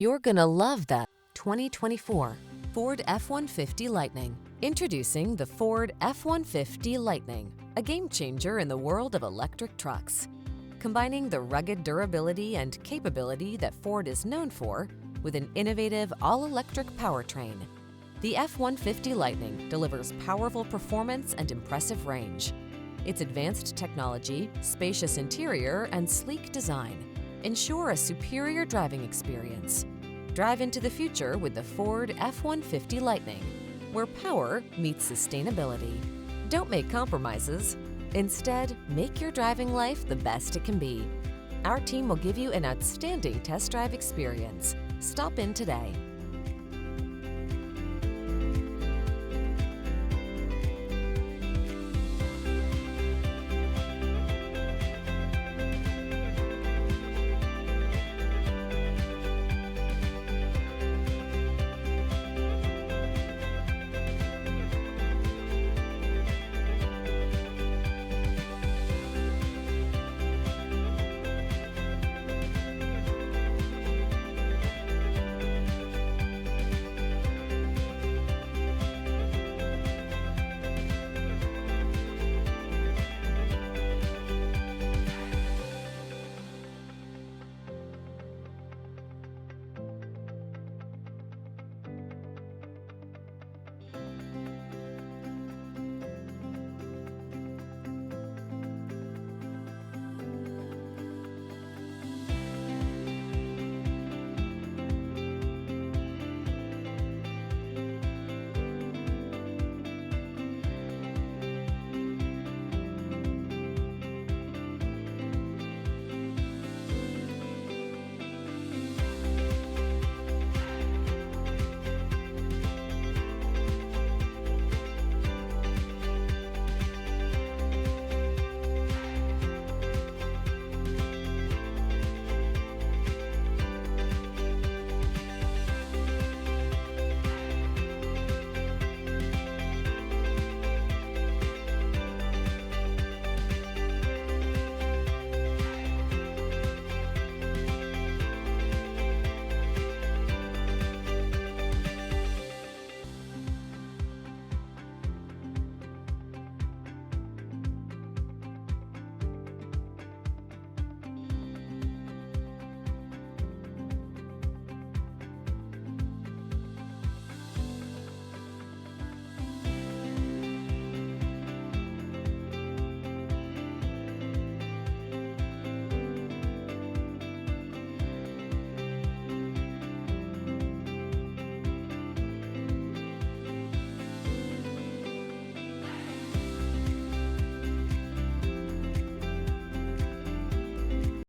You're gonna love the 2024 Ford F-150 Lightning. Introducing the Ford F-150 Lightning, a game changer in the world of electric trucks. Combining the rugged durability and capability that Ford is known for with an innovative all-electric powertrain, the F-150 Lightning delivers powerful performance and impressive range. Its advanced technology, spacious interior, and sleek design ensure a superior driving experience. Drive into the future with the Ford F-150 Lightning, where power meets sustainability. Don't make compromises. Instead, make your driving life the best it can be. Our team will give you an outstanding test drive experience. Stop in today.